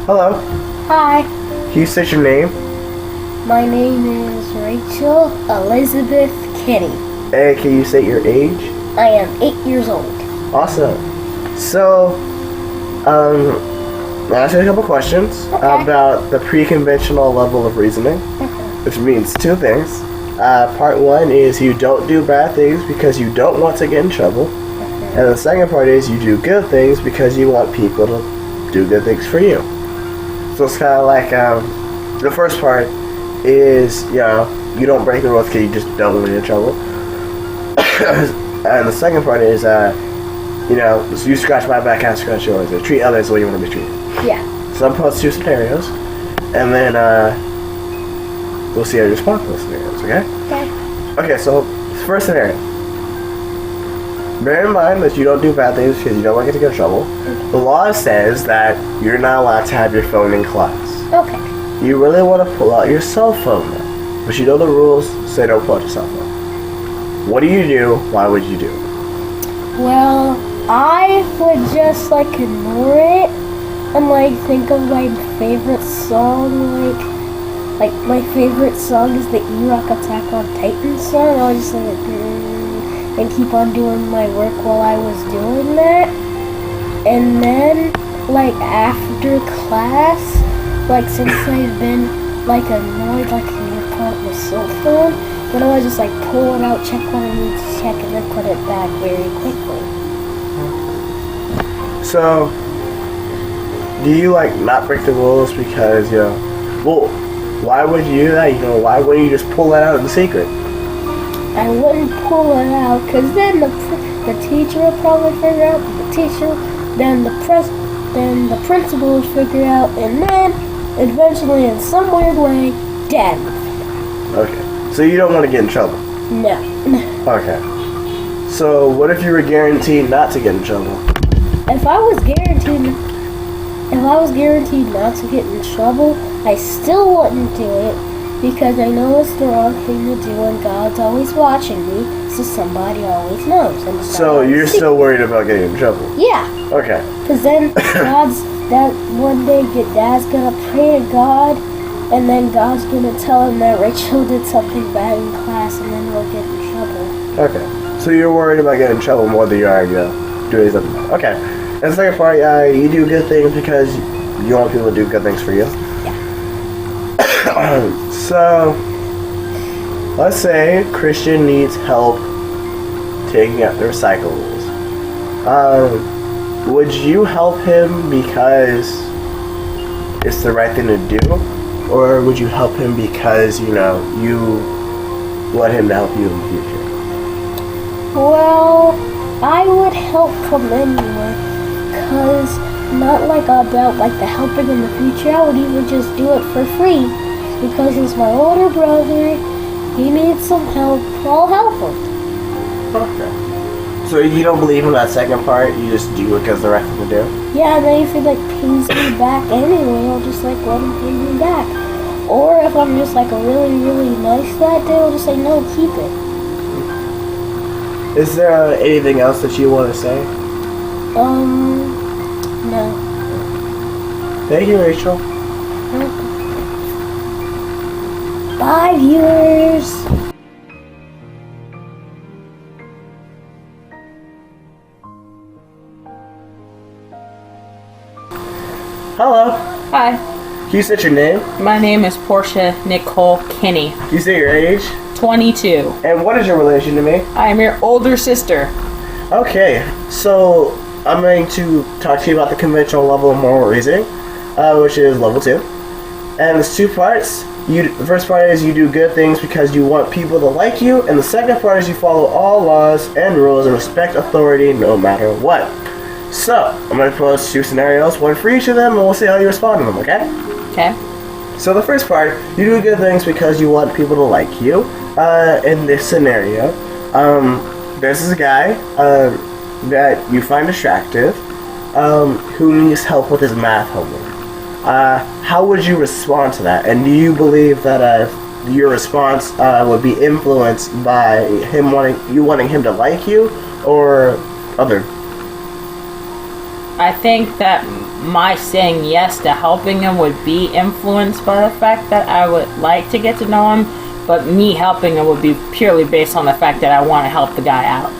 Hello. Hi. Can you state your name? My name is Rachel Elizabeth Kenney. And can you state your age? I am 8 years old. Awesome. So, I'll ask you a couple questions about the pre-conventional level of reasoning, which means two things. Part one is you don't do bad things because you don't want to get in trouble. And the second part is you do good things because you want people to do good things for you. So it's kind of like, the first part is, you don't break the rules because you just don't want to get in trouble. And the second part is, you scratch my back, I scratch yours. Or treat others the way you want to be treated. Yeah. So I'm posed two scenarios, and then we'll see how you respond to those scenarios, okay? Okay, so first scenario. Bear in mind that you don't do bad things because you don't want to get in trouble. The law says that you're not allowed to have your phone in class. Okay. You really want to pull out your cell phone now, but you know the rules say don't pull out your cell phone. What do you do? Why would you do it? Well, I would just ignore it and think of my favorite song. Like my favorite song is the E-Rock Attack on Titan song. I was just and keep on doing my work while I was doing that. And then, after class, since I've been, annoyed, you're pulling my cell phone, then I would just, pull it out, check what I need to check, and then put it back very quickly. So, do you, not break the rules because, why would you do that? Why wouldn't you just pull that out in secret? I wouldn't pull it out, because then the teacher would probably figure out, then the principal would figure out, and then, eventually, in some weird way, Dad would. Okay. So you don't want to get in trouble? No. Okay. So what if you were guaranteed not to get in trouble? If I was guaranteed not to get in trouble, I still wouldn't do it. Because I know it's the wrong thing to do and God's always watching me, so somebody always knows. And so you're still worried about getting in trouble? Yeah. Okay. Because then one day Dad's going to pray to God, and then God's going to tell him that Rachel did something bad in class, and then we'll get in trouble. Okay. So you're worried about getting in trouble more than you are doing something bad. Okay. And the second part, you do good things because you want people to do good things for you? So, let's say Christian needs help taking out the recyclables. Would you help him because it's the right thing to do? Or would you help him because, you want him to help you in the future? Well, I would help him anyway, because not about the helping in the future, I would even just do it for free. Because he's my older brother, he needs some help, I'll help him. Okay. So you don't believe in that second part, you just do it because the right thing to do? Yeah, and then if he pays me back anyway, I'll just let him pay me back. Or if I'm just really, really nice that day, I'll just say, no, keep it. Is there anything else that you want to say? No. Thank you, Rachel. Bye, viewers. Hello. Hi. Can you state your name? My name is Portia Nicole Kenney. Can you state your age? 22. And what is your relation to me? I am your older sister. Okay, so I'm going to talk to you about the conventional level of moral reasoning, which is level 2. And there's two parts. The first part is you do good things because you want people to like you, and the second part is you follow all laws and rules and respect authority no matter what. So, I'm going to pose two scenarios, one for each of them, and we'll see how you respond to them, okay? Okay. So the first part, you do good things because you want people to like you. In this scenario, there's this guy that you find attractive who needs help with his math homework. How would you respond to that? And do you believe that your response would be influenced by him wanting him to like you, or other? I think that my saying yes to helping him would be influenced by the fact that I would like to get to know him, but me helping him would be purely based on the fact that I want to help the guy out.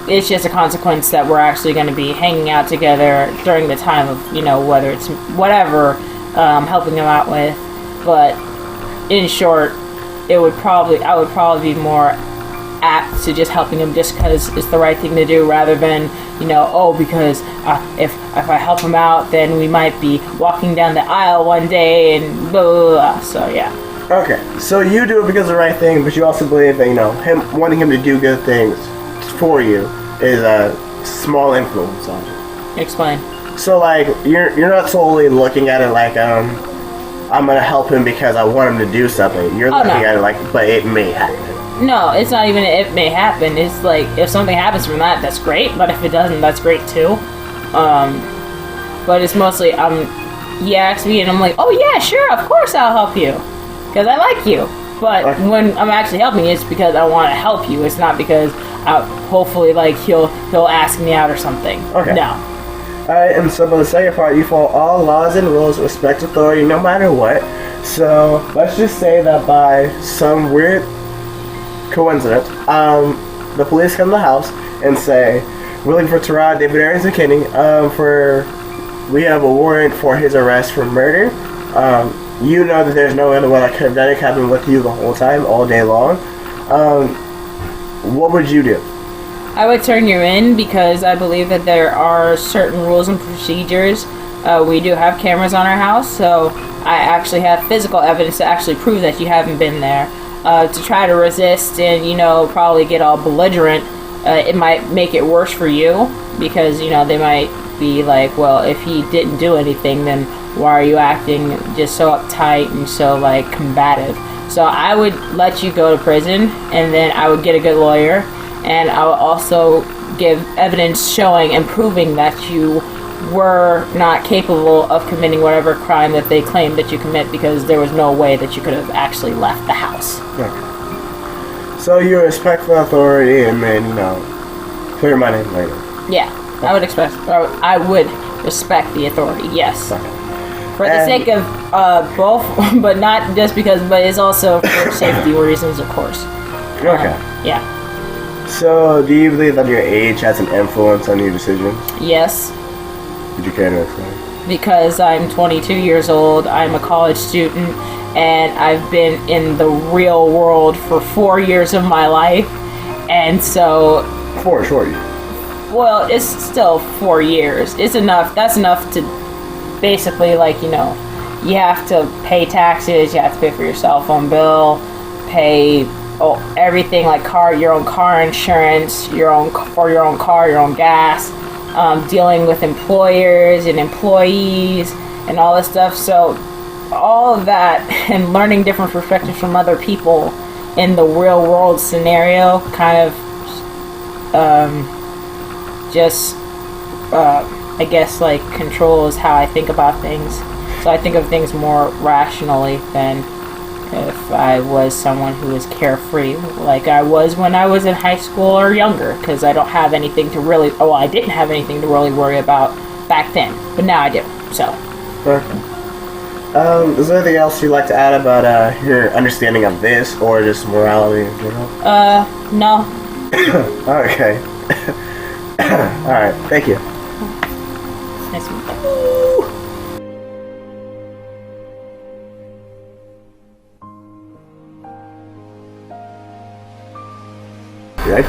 It's just a consequence that we're actually going to be hanging out together during the time of, whether it's whatever helping him out with. But in short, I would probably be more apt to just helping him just because it's the right thing to do, rather than because if I help him out, then we might be walking down the aisle one day and blah blah blah. So yeah. Okay, so you do it because of the right thing, but you also believe that him wanting him to do good things for you is a small influence on you. Explain. So like you're not solely looking at it like I'm gonna help him because I want him to do something. You're looking at it like, but it may happen. No, it's not even it may happen. It's like, if something happens from that, that's great. But if it doesn't, that's great too. But it's mostly he asks me and I'm like, oh yeah, sure, of course I'll help you, because I like you. But when I'm actually helping, it's because I want to help you. It's not because hopefully like he'll ask me out or something. Okay. No. Alright, and so for the second part, you follow all laws and rules, respect authority no matter what. So let's just say that by some weird coincidence, the police come to the house and say, we're looking for Terrell, David Aarons, and Kenney. We have a warrant for his arrest for murder. You know that there's no other way that could have happened with you the whole time, all day long. What would you do? I would turn you in because I believe that there are certain rules and procedures. We do have cameras on our house, so I actually have physical evidence to actually prove that you haven't been there. To try to resist and, probably get all belligerent, it might make it worse for you because, they might be like, well, if he didn't do anything, then why are you acting just so uptight and so, combative? So I would let you go to prison, and then I would get a good lawyer, and I would also give evidence showing and proving that you were not capable of committing whatever crime that they claimed that you commit, because there was no way that you could have actually left the house. Okay. So you respect the authority and then, clear my name later. Yeah, I would respect the authority, yes. Okay. For the sake of both, but not just because, but it's also for safety reasons, of course. Okay. Yeah. So, do you believe that your age has an influence on your decisions? Yes. Would you care to explain? Because I'm 22 years old, I'm a college student, and I've been in the real world for 4 years of my life, and so... 4 short years. Well, it's still 4 years. It's enough. That's enough to basically, you have to pay taxes, you have to pay for your cell phone bill, pay everything your own car insurance, your own car, your own gas, dealing with employers and employees and all this stuff. So all of that and learning different perspectives from other people in the real world scenario kind of controls how I think about things. So I think of things more rationally than if I was someone who was carefree, like I was when I was in high school or younger, because I don't have anything to really... I didn't have anything to really worry about back then, but now I do, so. Okay. Is there anything else you'd like to add about your understanding of this, or just morality in general? No. Okay. Alright, thank you. Nice to meet you. Right?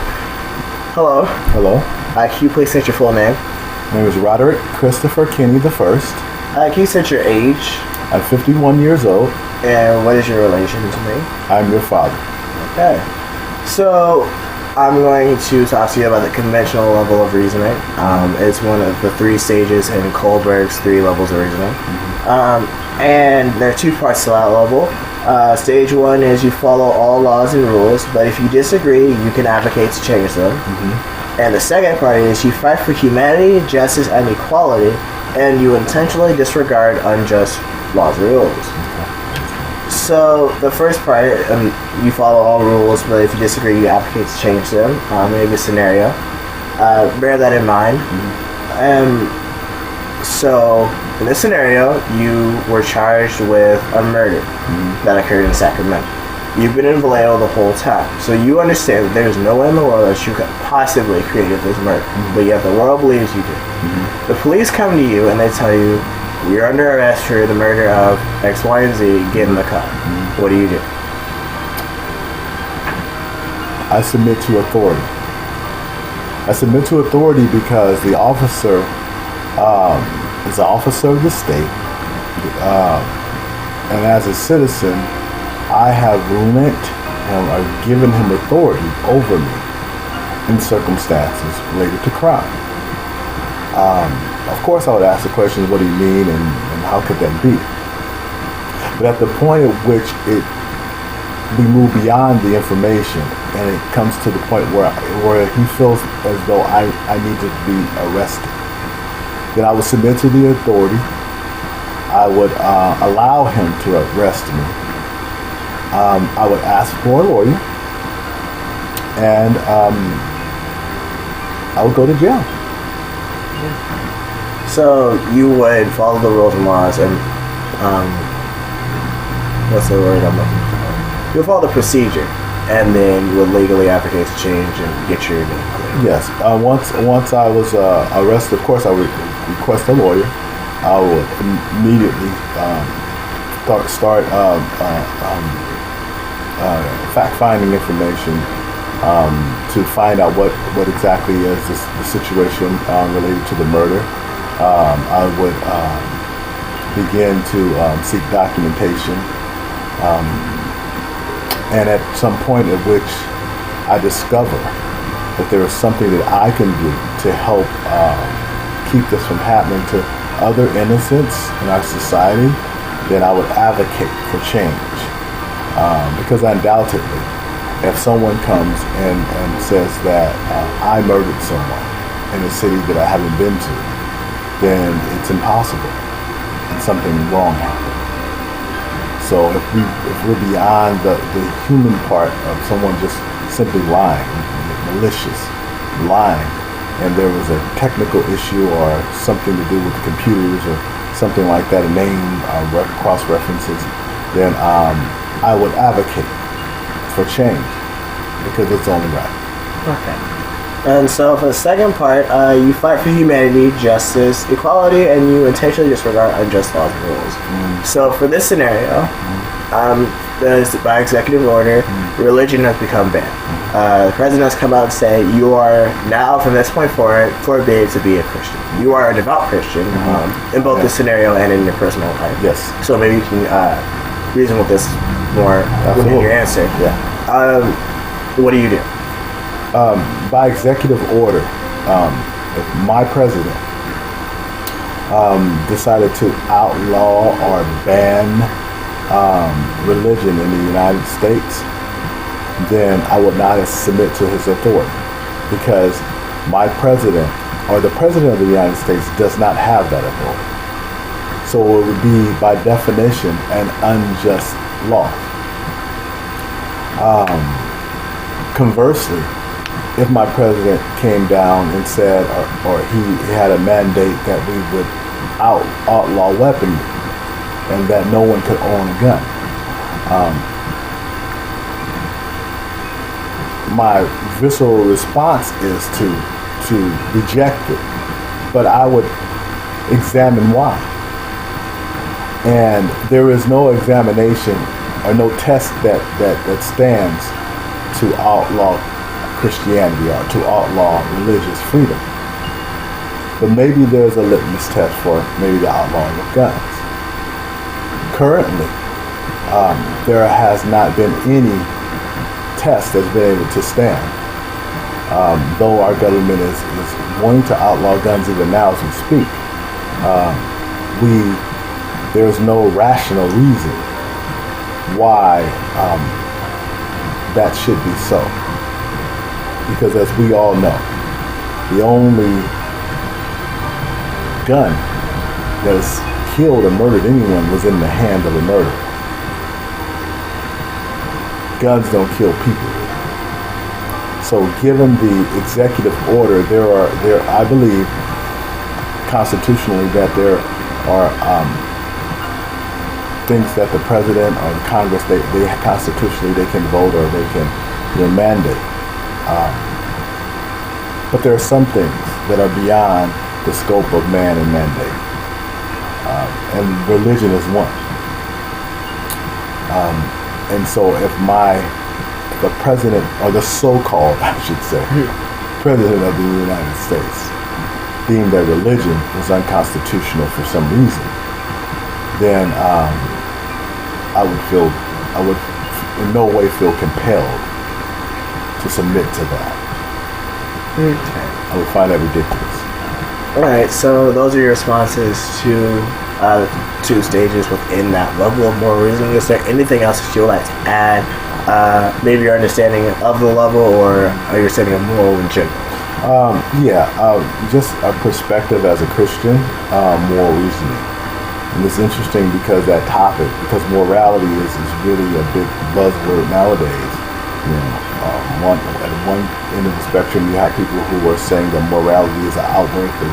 Hello. Hello. Can you please state your full name? My name is Roderick Christopher Kenney the First. Can you state your age? I'm 51 years old. And what is your relation to me? I'm your father. Okay. So, I'm going to talk to you about the conventional level of reasoning. It's one of the 3 stages in Kohlberg's 3 levels of reasoning. And there are 2 parts to that level. Stage 1 is you follow all laws and rules, but if you disagree, you can advocate to change them. And the second part is you fight for humanity, justice, and equality, and you intentionally disregard unjust laws and rules. So the first part, you follow all rules, but if you disagree, you advocate to change them. Maybe a scenario. Bear that in mind. So, in this scenario, you were charged with a murder that occurred in Sacramento. You've been in Vallejo the whole time, so you understand that there's no way in the world that you could possibly created this murder, but yet the world believes you did. The police come to you and they tell you, you're under arrest for the murder of X, Y, and Z, get in the car. What do you do? I submit to authority. I submit to authority because the officer is an officer of the state, and as a citizen, I have lent him or given him authority over me in circumstances related to crime. Of course, I would ask the question, what do you mean and how could that be? But at the point at which we move beyond the information and it comes to the point where he feels as though I need to be arrested, then I would submit to the authority. I would allow him to arrest me. I would ask for a lawyer, and I would go to jail. So you would follow the rules and laws and what's the word I'm looking for? You would follow the procedure, and then you would legally advocate to change and get your name cleared. Yes. Once I was arrested, of course, I would request a lawyer. I would immediately start fact-finding information to find out what exactly is the situation related to the murder. I would begin to seek documentation, and at some point at which I discover that there is something that I can do to help keep this from happening to other innocents in our society, then I would advocate for change. Because undoubtedly, if someone comes and says that I murdered someone in a city that I haven't been to, then it's impossible and something wrong happened. So if we're beyond the human part of someone just simply lying, malicious lying, and there was a technical issue or something to do with the computers or something like that, a name, cross-references, then I would advocate for change because it's only right. Okay. And so for the second part, you fight for humanity, justice, equality, and you intentionally disregard unjust laws and rules. So for this scenario, by executive order, religion has become banned. The president has come out and say, you are now, from this point forward, forbid to be a Christian. You are a devout Christian in both this scenario and in your personal life. Yes. So maybe you can reason with this more within your answer. Yeah. What do you do? By executive order, if my president decided to outlaw or ban religion in the United States, then I would not submit to his authority, because my president or the president of the United States does not have that authority. So it would be by definition an unjust law. Conversely, if my president came down and said, or he had a mandate that we would outlaw weaponry and that no one could own a gun, my visceral response is to reject it, but I would examine why. And there is no examination or no test that stands to outlaw Christianity or to outlaw religious freedom. But maybe there's a litmus test for maybe the outlawing of guns. Currently, there has not been any test that's been able to stand. Though our government is wanting to outlaw guns even now as we speak, there's no rational reason why that should be so. Because as we all know, the only gun that has killed or murdered anyone was in the hand of a murderer. Guns don't kill people. So given the executive order, there I believe constitutionally that there are things that the president or the Congress, they constitutionally they can vote or they can mandate. But there are some things that are beyond the scope of man and mandate. And religion is one. And so if the president, or the so-called, I should say, president of the United States deemed that religion was unconstitutional for some reason, then I would in no way feel compelled to submit to that. Okay. I would find that ridiculous. All right, so those are your responses to the two stages within that level of moral reasoning. Is there anything else that you would like to add? Maybe your understanding of the level or your understanding of moral in general? Just a perspective as a Christian, moral reasoning. And it's interesting because because morality is really a big buzzword nowadays. At one end of the spectrum, you have people who are saying that morality is an outbreak of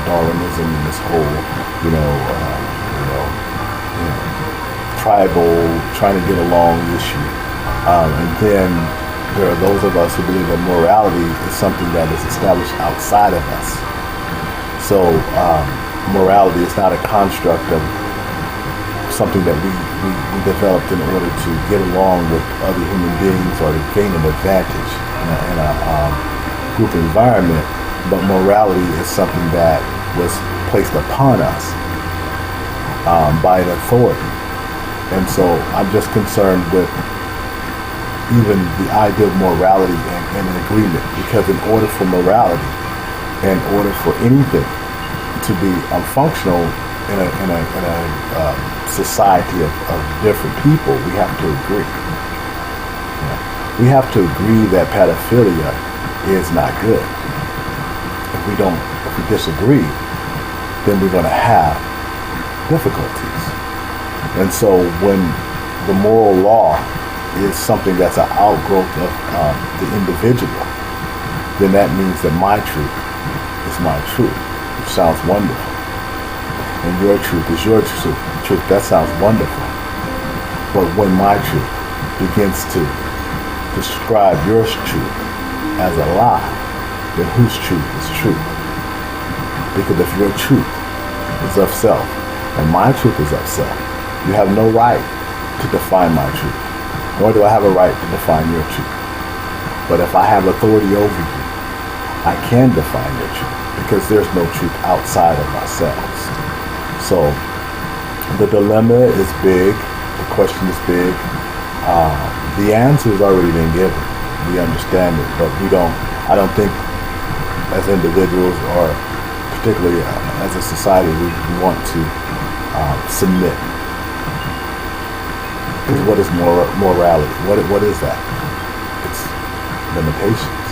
Darwinism and this whole, tribal, trying to get along issue. And then there are those of us who believe that morality is something that is established outside of us. So morality is not a construct of something that we developed in order to get along with other human beings or to gain an advantage in a group environment, but morality is something that was placed upon us by an authority. And so I'm just concerned with even the idea of morality and an agreement, because in order for morality, in order for anything to be functional in a society of different people, we have to agree. We have to agree that pedophilia is not good. If we disagree, then we're going to have difficulties. And so when the moral law is something that's an outgrowth of the individual, then that means that my truth is my truth, which sounds wonderful. And your truth is your truth. That sounds wonderful. But when my truth begins to describe your truth as a lie, then whose truth is truth? Because if your truth is of self and my truth is of self, you have no right to define my truth, nor do I have a right to define your truth. But if I have authority over you, I can define your truth, because there's no truth outside of ourselves. So the dilemma is big, the question is big. The answer has already been given. We understand it, but I don't think as individuals or particularly as a society we want to submit. Because what is morality? What is that? It's limitations.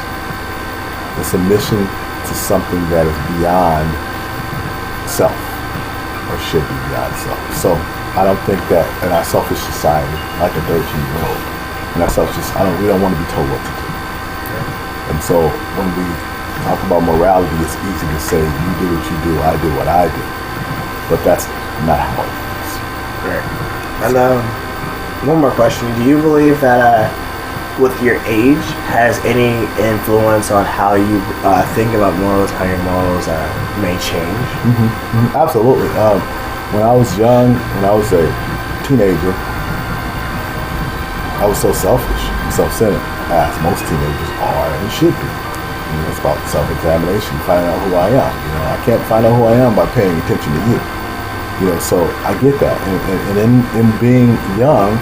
The submission to something that is beyond self, or should be beyond self. So I don't think that in our selfish society, like a 13-year-old, we don't want to be told what to do. And so when we talk about morality, it's easy to say, you do what you do, I do what I do. But that's not how it is. Right. And one more question. Do you believe that with your age has any influence on how you think about morals, how your morals may change? Absolutely. When I was young, when I was a teenager, I was so selfish and self-centered, as most teenagers are and should be. It's about self-examination, finding out who I am. I can't find out who I am by paying attention to you. So I get that. And in being young,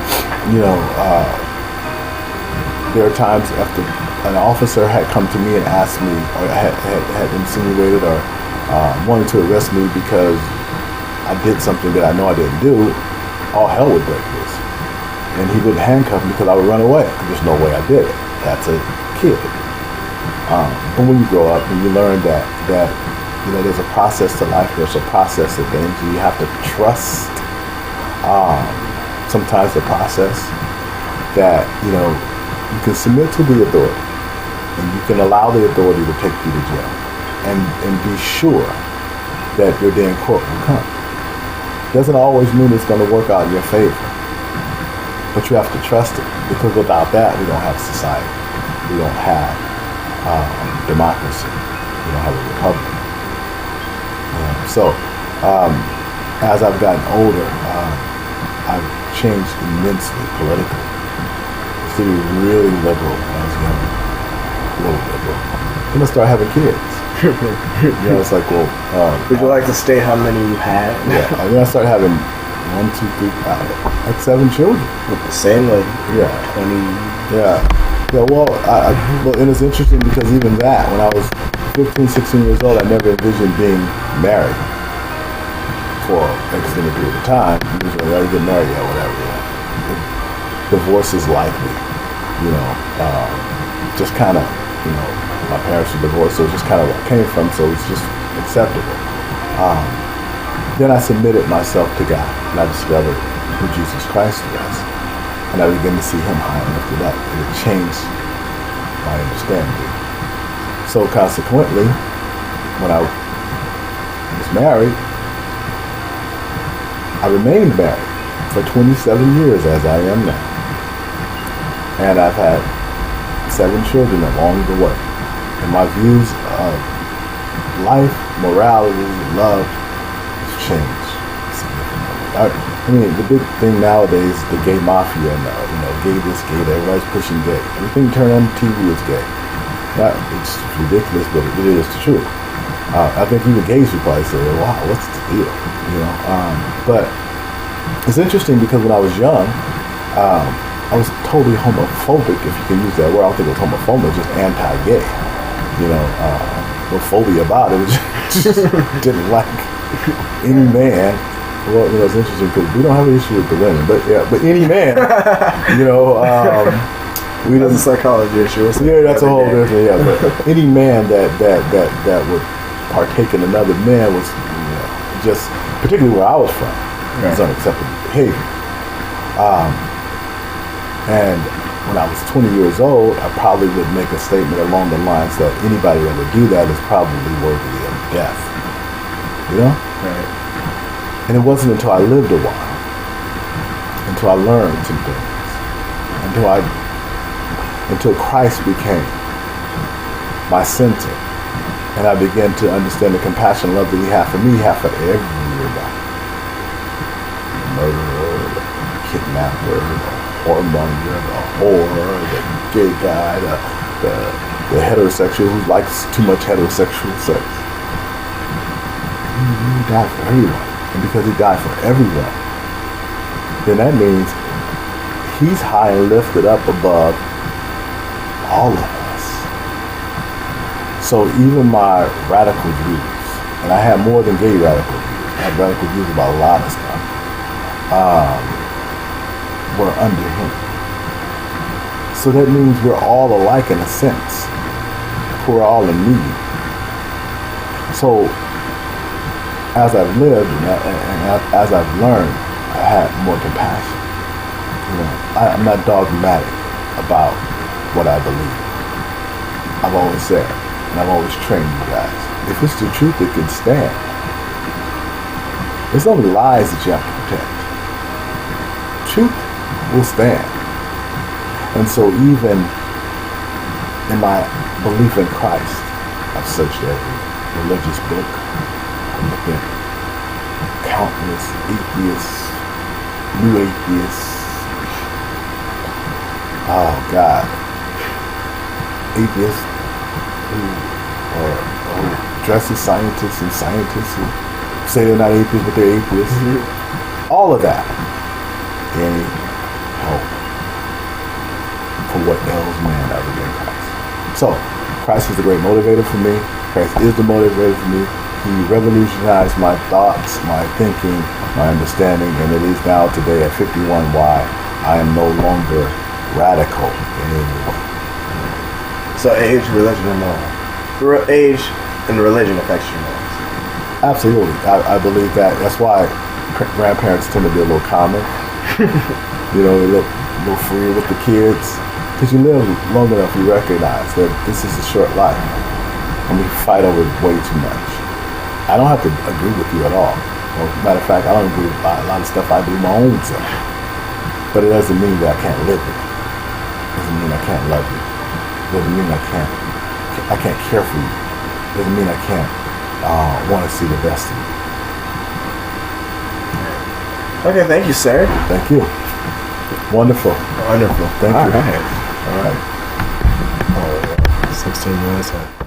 there are times after an officer had come to me and asked me, or had insinuated or wanted to arrest me because I did something that I know I didn't do, all hell would break loose. And he wouldn't handcuff me because I would run away. There's no way I did it. That's a kid. But when you grow up and you learn that there's a process to life, there's a process to things, and you have to trust sometimes the process, that you can submit to the authority, and you can allow the authority to take you to jail, and be sure that your day in court will come. Doesn't always mean it's going to work out in your favor, but you have to trust it, because without that, we don't have society. We don't have democracy. We don't have a republic. So, as I've gotten older, I've changed immensely politically. I used to be really liberal when I was young, really liberal. Then I started having kids. It's like, well, would you like to state how many you had? Yeah, and then I started having 1, 2, 3, like 7 children. With the same lady? Yeah. 20? Yeah. Yeah, well, and it's interesting because even that, when I was 15, 16 years old, I never envisioned being married for an extended period of time. Usually, I get married, yeah, whatever. Yeah. Divorce is likely, just kind of, my parents were divorced, so it's just kind of where I came from, so it's just acceptable. Then I submitted myself to God, and I discovered who Jesus Christ was. And I began to see him high and lifted up, and it changed my understanding. So consequently, when I was married, I remained married for 27 years, as I am now. And I've had 7 children along the way. And my views of life, morality, love has changed significantly. I mean, the big thing nowadays is the gay mafia and gay this, gay that. Everybody's pushing gay. Everything you turn on TV is gay. It's ridiculous, but it is the truth. I think even gays would probably say, "Wow, what's the deal?" But it's interesting because when I was young, I was totally homophobic, if you can use that word. I don't think it was homophobic, just anti-gay. No phobia about it. Just didn't like any man. Well, it's interesting because we don't have an issue with the women, but any man, we That's a psychology issue. Yeah, that's a whole different. Yeah, but any man that would partake in another man was, just particularly where I was from, was unacceptable behavior. And when I was 20 years old, I probably would make a statement along the lines that anybody that would do that is probably worthy of death. Right. And it wasn't until I lived a while, until I learned some things, until Christ became my center, and I began to understand the compassion and love that he had for me, he had for everybody. The murderer, the kidnapper, the whoremonger, the whore, the gay guy, the heterosexual who likes too much heterosexual sex. He died for everyone. And because he died for everyone, then that means he's high and lifted up above all of us. So even my radical views, and I have more than gay radical views, I have radical views about a lot of stuff, were under him. So that means we're all alike in a sense. We're all in need. So as I've lived and as I've learned, I have more compassion. I'm not dogmatic about what I believe. I've always said, and I've always trained you guys, if it's the truth, it can stand. It's only lies that you have to protect. Truth will stand. And so even in my belief in Christ, I've searched every religious book. I looked at countless atheists, new atheists. Oh God. Atheists who dress as scientists and scientists who say they're not atheists but they're atheists. Mm-hmm. All of that. Any help for what ails man other than Christ. So, Christ is the great motivator for me. Christ is the motivator for me. He revolutionized my thoughts, my thinking, my understanding, and it is now today at 51 why I am no longer radical in any way. So age, religion, and moral. Age and religion affects your morals. Absolutely. I believe that. That's why grandparents tend to be a little calmer. They look a little freer with the kids. Because you live long enough, you recognize that this is a short life. And we fight over way too much. I don't have to agree with you at all. Well, matter of fact, I don't agree with a lot of stuff I do my own self. But it doesn't mean that I can't live it. It doesn't mean I can't love you. It doesn't mean I can't care for you. It doesn't mean I can't want to see the best of you. Okay, thank you, sir. Thank you. Wonderful. Wonderful. Thank you. All right. All right. 16 minutes.